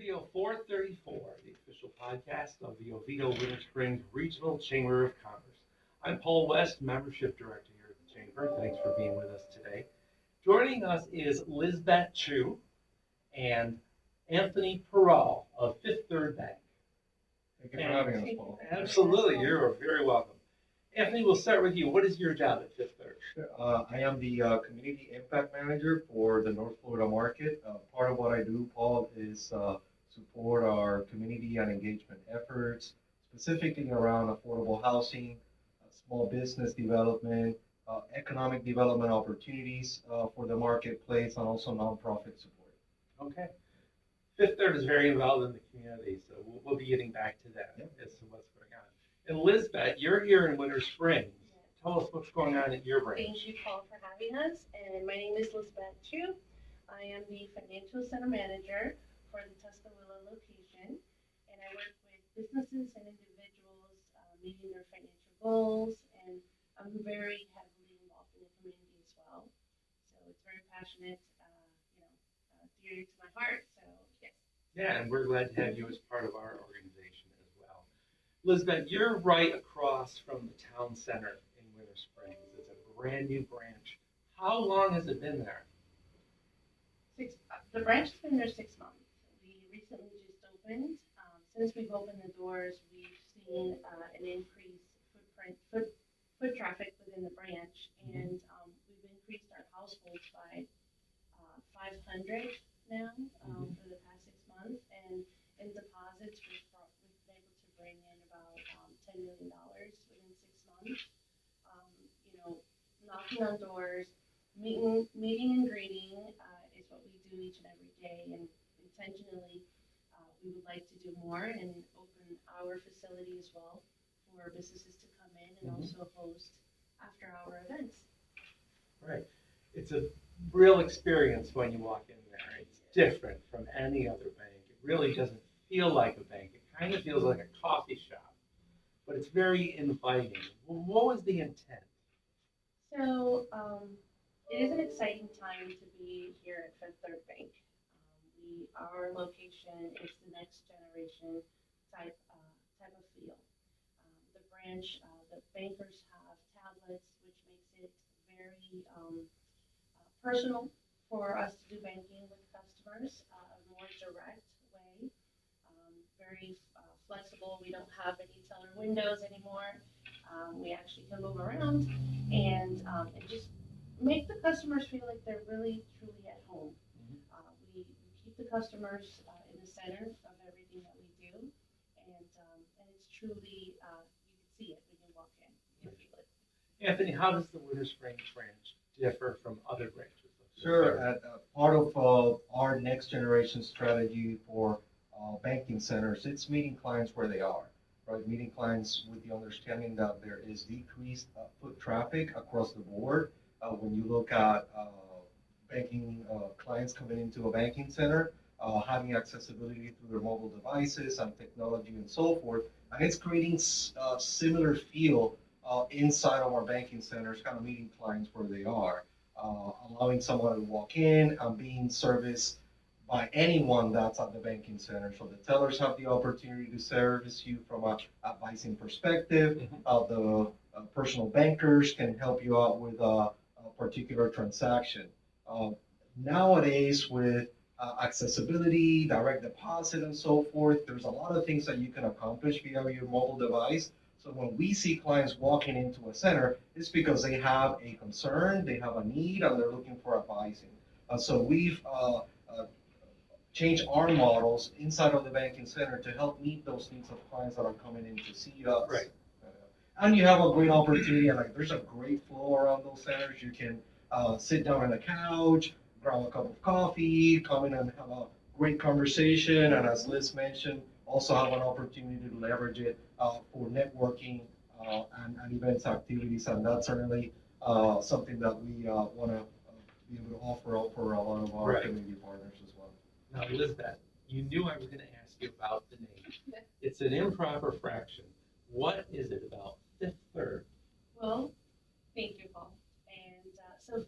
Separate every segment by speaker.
Speaker 1: Radio 434, the official podcast of the Oviedo Winter Springs Regional Chamber of Commerce. I'm Paul West, Membership Director here at the Chamber. Thanks for being with us today. Joining us is Lisbette Chu and Anthony Peral of Fifth Third Bank.
Speaker 2: Thank you for having us, Paul.
Speaker 1: Absolutely, you're very welcome. Anthony, we'll start with you. What is your job at Fifth Third?
Speaker 2: I am the Community Impact Manager for the North Florida market. Part of what I do, Paul, is support our community and engagement efforts, specifically around affordable housing, small business development, economic development opportunities for the marketplace, and also nonprofit support.
Speaker 1: Okay. Fifth Third is very involved in the community, so we'll be getting back to that as to what's going on. And Lisbette, you're here in Winter Springs. Tell us what's going on at your branch.
Speaker 3: Thank you, Paul, for having us. And my name is Lisbette Chu. I am the Financial Center Manager for the Tuscaloosa location. And I work with businesses and individuals meeting their financial goals. And I'm very heavily involved in the community as well. So it's very passionate, dear to my heart. So, yes.
Speaker 1: Yeah, and we're glad to have you as part of our organization as well. Lisbette, you're right across from the town center in Winter Springs. It's a brand new branch. How long has it been there?
Speaker 3: The branch has been there 6 months. We recently just opened. Since we've opened the doors, we've seen an increased foot traffic within the branch, and we've increased our households by 500 now for the past 6 months. And in deposits, we've been able to bring in about $10 million within 6 months. Knocking on doors, meeting and greeting is what we do each and every day. And intentionally, we would like to do more and open our facility as well for businesses to come in and also host after-hour events.
Speaker 1: Right. It's a real experience when you walk in there. It's different from any other bank. It really doesn't feel like a bank. It kind of feels like a coffee shop, but it's very inviting. Well, what was the intent?
Speaker 3: So it is an exciting time to be here at Fifth Third Bank. Our location is the next generation type of feel. The branch, the bankers have tablets, which makes it very personal for us to do banking with customers, a more direct way, very flexible. We don't have any teller windows anymore. We actually can move around and just make the customers feel like they're really, truly at home. We keep the customers in the center of everything that we do, and it's truly, you can see it when you walk in, you can feel it.
Speaker 1: Anthony, how does the Winter Springs branch differ from other branches?
Speaker 2: Sure. Part of our next generation strategy for banking centers, it's meeting clients where they are. Right, meeting clients with the understanding that there is decreased foot traffic across the board. When you look at banking clients coming into a banking center, having accessibility through their mobile devices and technology and so forth, and it's creating a similar feel inside of our banking centers, kind of meeting clients where they are, allowing someone to walk in and being serviced by anyone that's at the banking center. So the tellers have the opportunity to service you from an advising perspective. The personal bankers can help you out with a particular transaction. Nowadays, with accessibility, direct deposit, and so forth, there's a lot of things that you can accomplish via your mobile device. So when we see clients walking into a center, it's because they have a concern, they have a need, and they're looking for advising. So we've change our models inside of the banking center to help meet those needs of clients that are coming in to see us.
Speaker 1: Right.
Speaker 2: And you have a great opportunity, and there's a great flow around those centers. You can sit down on a couch, grab a cup of coffee, come in and have a great conversation, and as Liz mentioned, also have an opportunity to leverage it for networking and events activities, and that's certainly something that we want to be able to offer up for a lot of our community partners as well.
Speaker 1: Now, Lisbette, you knew I was going to ask you about the name. It's an improper fraction. What is it about Fifth Third?
Speaker 3: Well, thank you, Paul. And so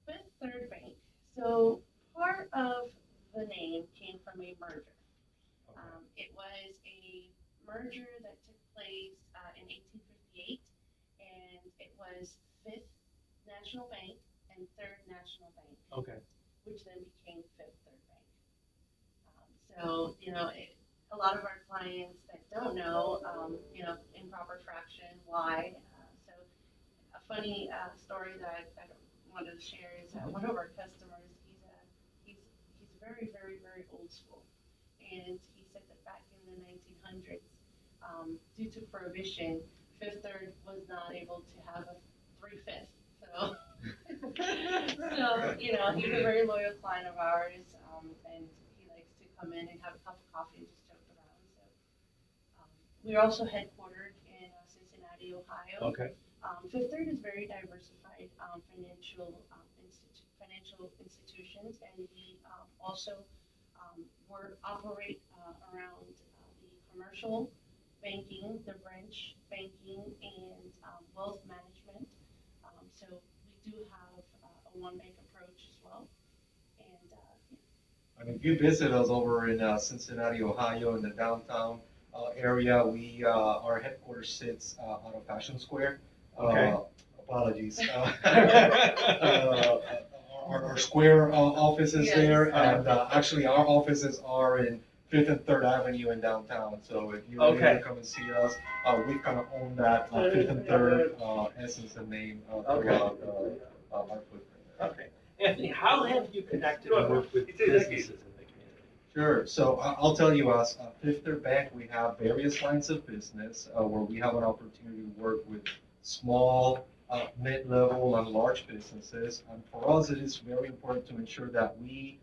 Speaker 3: Fifth Third Bank. So part of the name came from a merger.
Speaker 1: Okay.
Speaker 3: It was a merger that took place in 1858, and it was Fifth National Bank and Third National Bank,
Speaker 1: Okay.
Speaker 3: which then became Fifth Third Bank. So, a lot of our clients that don't know, improper fraction, why. So a funny story that I wanted to share is one of our customers, he's very, very, very old school. And he said that back in the 1900s, due to prohibition, Fifth Third was not able to have a 3/5. So, he's a very loyal client of ours, and he likes to come in and have a cup of coffee and just joke around. So, we're also headquartered in Cincinnati, Ohio.
Speaker 1: Okay.
Speaker 3: Fifth Third is very diversified financial institutions, and we also operate around the commercial banking, the branch banking, and wealth management. So we do have a one bank approach as well. And
Speaker 2: I mean, if you visit us over in Cincinnati, Ohio, in the downtown area, our headquarters sits out of Fashion Square.
Speaker 1: Okay.
Speaker 2: Apologies. Our square office is there, and actually our offices are in Fifth and Third Avenue in downtown. So if you really want to come and see us, we kind of own that Fifth and Third essence and name throughout our footprint.
Speaker 1: Okay. Anthony, how have you connected and worked with businesses in the community?
Speaker 2: Sure. So I'll tell you, as Fifth Third Bank, we have various lines of business where we have an opportunity to work with small, mid-level, and large businesses. And for us, it is very important to ensure that we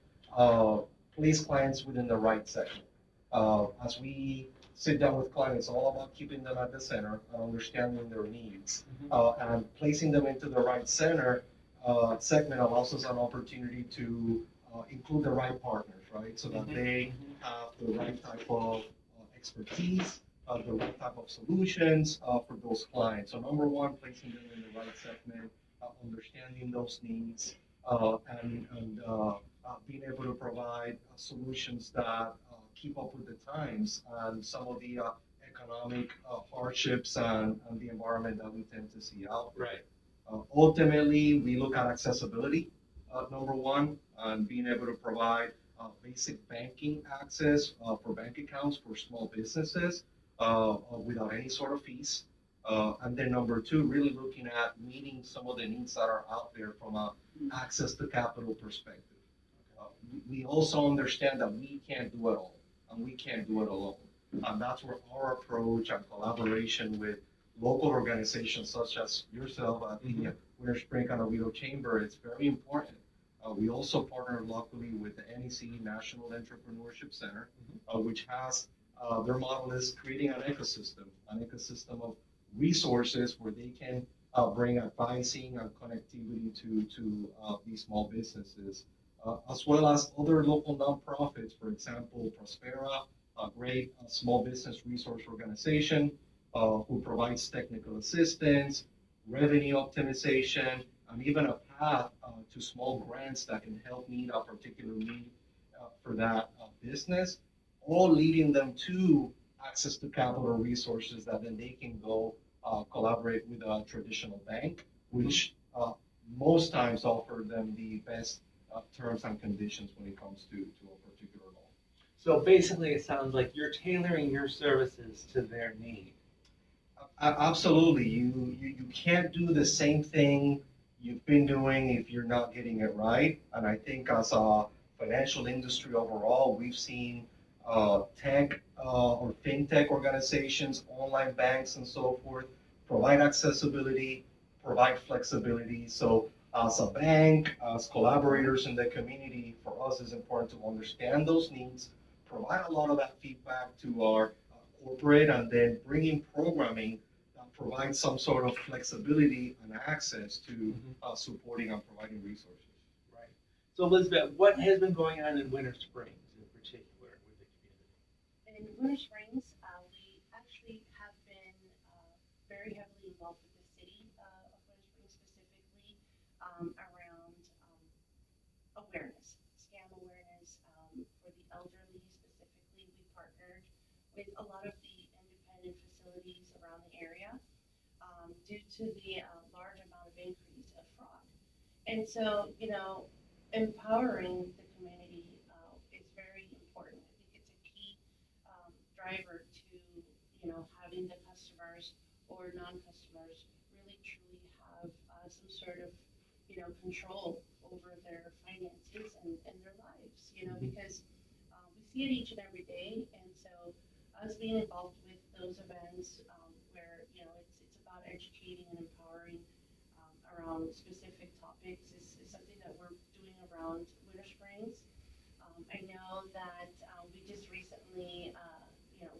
Speaker 2: place clients within the right segment. As we sit down with clients, it's all about keeping them at the center and understanding their needs. And placing them into the right segment allows us an opportunity to include the right partners, right? So that they have the right type of expertise, the right type of solutions for those clients. So number one, placing them in the right segment, understanding those needs, and being able to provide solutions that keep up with the times and some of the economic hardships and the environment that we tend to see out there.
Speaker 1: Right.
Speaker 2: Ultimately, we look at accessibility, number one, and being able to provide basic banking access for bank accounts for small businesses without any sort of fees. And then number two, really looking at meeting some of the needs that are out there from a access to capital perspective. We also understand that we can't do it all, and we can't do it alone. And that's where our approach and collaboration with local organizations such as yourself at the Winter Spring and Oviedo Chamber is very important. We also partner locally with the NEC National Entrepreneurship Center, which has their model is creating an ecosystem of resources where they can bring advising and connectivity to these small businesses, as well as other local nonprofits. For example, Prospera, a great small business resource organization who provides technical assistance, revenue optimization, and even a path to small grants that can help meet a particular need for that business, all leading them to access to capital resources that then they can go collaborate with a traditional bank, which most times offer them the best terms and conditions when it comes to a particular loan.
Speaker 1: So basically, it sounds like you're tailoring your services to their need.
Speaker 2: Absolutely. You can't do the same thing you've been doing if you're not getting it right. And I think as a financial industry overall, we've seen tech or fintech organizations, online banks, and so forth provide accessibility, provide flexibility. So as a bank, as collaborators in the community, for us it's important to understand those needs, provide a lot of that feedback to our corporate, and then bring in programming that provides some sort of flexibility and access to supporting and providing resources.
Speaker 1: Right. So Lisbette, what has been going on in Winter Springs in particular with the community?
Speaker 3: In Winter Springs, we actually have been very heavily involved with the city of Winter Springs, specifically around awareness, scam awareness, with a lot of the independent facilities around the area due to the large amount of increase of fraud. And so, empowering the community is very important. I think it's a key driver to, having the customers or non-customers really truly have some sort of, control over their finances and their lives, because we see it each and every day. And so us being involved with those events where, it's about educating and empowering around specific topics is something that we're doing around Winter Springs. I know that we just recently,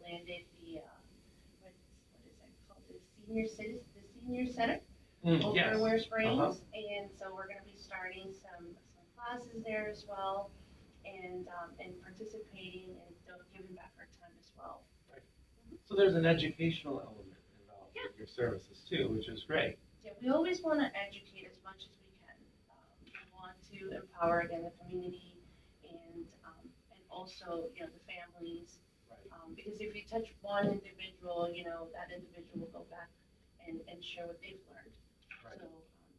Speaker 3: landed the, what is it called, the senior center over
Speaker 1: Yes.
Speaker 3: in Winter Springs.
Speaker 1: Uh-huh.
Speaker 3: And so we're gonna be starting some classes there as well, and participating and giving back our time as well.
Speaker 1: So there's an educational element involved
Speaker 3: Yeah.
Speaker 1: with your services too, which is great.
Speaker 3: Yeah, we always wanna educate as much as we can. We want to empower, again, the community and also, the families.
Speaker 1: Right.
Speaker 3: Because if you touch one individual, that individual will go back and share what they've learned.
Speaker 1: Right.
Speaker 3: So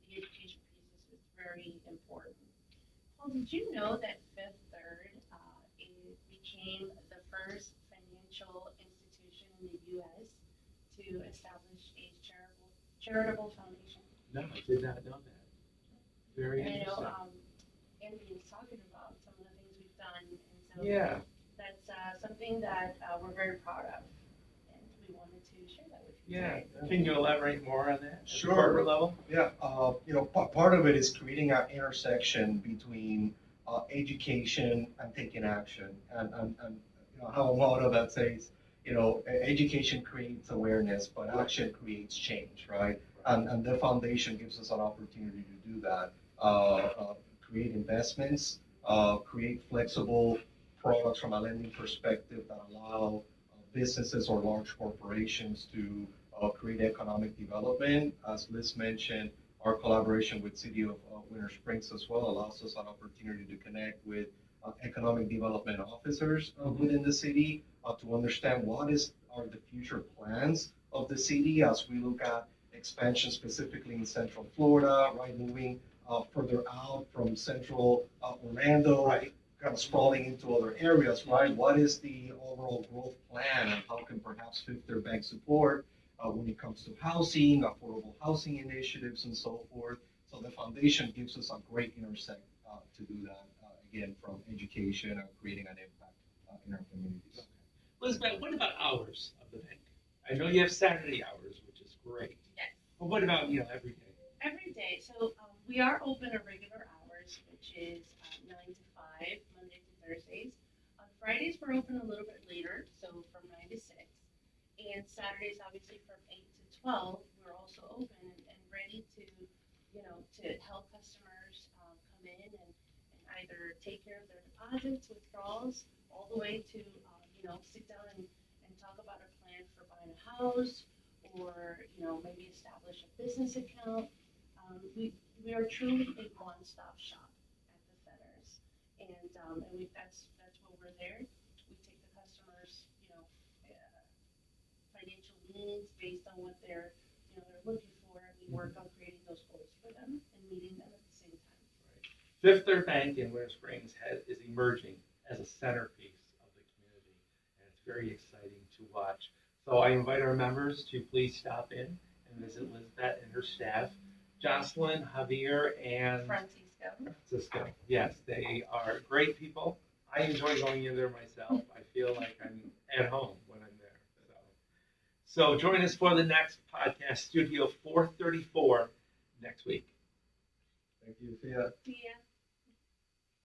Speaker 3: the education piece is very important. Paul, did you know that Fifth Third it became the first financial institution in the U.S. to establish a charitable foundation?
Speaker 1: No, I did not know that. Very
Speaker 3: And I know
Speaker 1: interesting.
Speaker 3: Anthony was talking about some of the things we've done, and so
Speaker 1: Yeah,
Speaker 3: that's something that we're very proud of, and we wanted to share that with you
Speaker 1: yeah.
Speaker 3: today.
Speaker 1: Can you elaborate more on that? At the
Speaker 2: Sure.
Speaker 1: corporate level?
Speaker 2: Yeah, part of it is creating an intersection between education and taking action. And have a motto that says, education creates awareness, but action creates change, right? And the foundation gives us an opportunity to do that. Create investments, create flexible products from a lending perspective that allow businesses or large corporations to create economic development. As Liz mentioned, our collaboration with City of Winter Springs as well allows us an opportunity to connect with economic development officers within the city to understand what are the future plans of the city as we look at expansion specifically in Central Florida, right, moving further out from Central Orlando,
Speaker 1: Right.
Speaker 2: kind of sprawling into other areas, right? What is the overall growth plan and how can perhaps Fifth Third Bank support when it comes to housing, affordable housing initiatives and so forth? So the foundation gives us a great intersect to do that, again, from education and creating an impact in our communities.
Speaker 1: Lisbette, what about hours of the bank? I know you have Saturday hours, which is great.
Speaker 3: Yes.
Speaker 1: But what about, every day?
Speaker 3: Every day. So we are open at regular hours, which is 9 to 5, Monday to Thursdays. On Fridays, we're open a little bit later, so from 9 to 6. And Saturdays, obviously, from 8 to 12, we're also open and ready to, to help customers come in and either take care of their deposits, withdrawals, all the way to, sit down and talk about a plan for buying a house or, maybe establish a business account. We are truly a one-stop shop at the centers, and that's what we're there. We take the customers, financial needs based on what they're looking for, and we work on creating those goals for them and meeting them at the same time.
Speaker 1: Fifth Third Bank in Winter Springs is emerging as a centerpiece of the community, and it's very exciting to watch. So I invite our members to please stop in and visit Lisbette and her staff, Jocelyn, Javier, and Francisco. Yes, they are great people. I enjoy going in there myself. I feel like I'm at home when I'm there. So join us for the next podcast, Studio 434, next week.
Speaker 2: Thank you. See ya.
Speaker 3: See ya.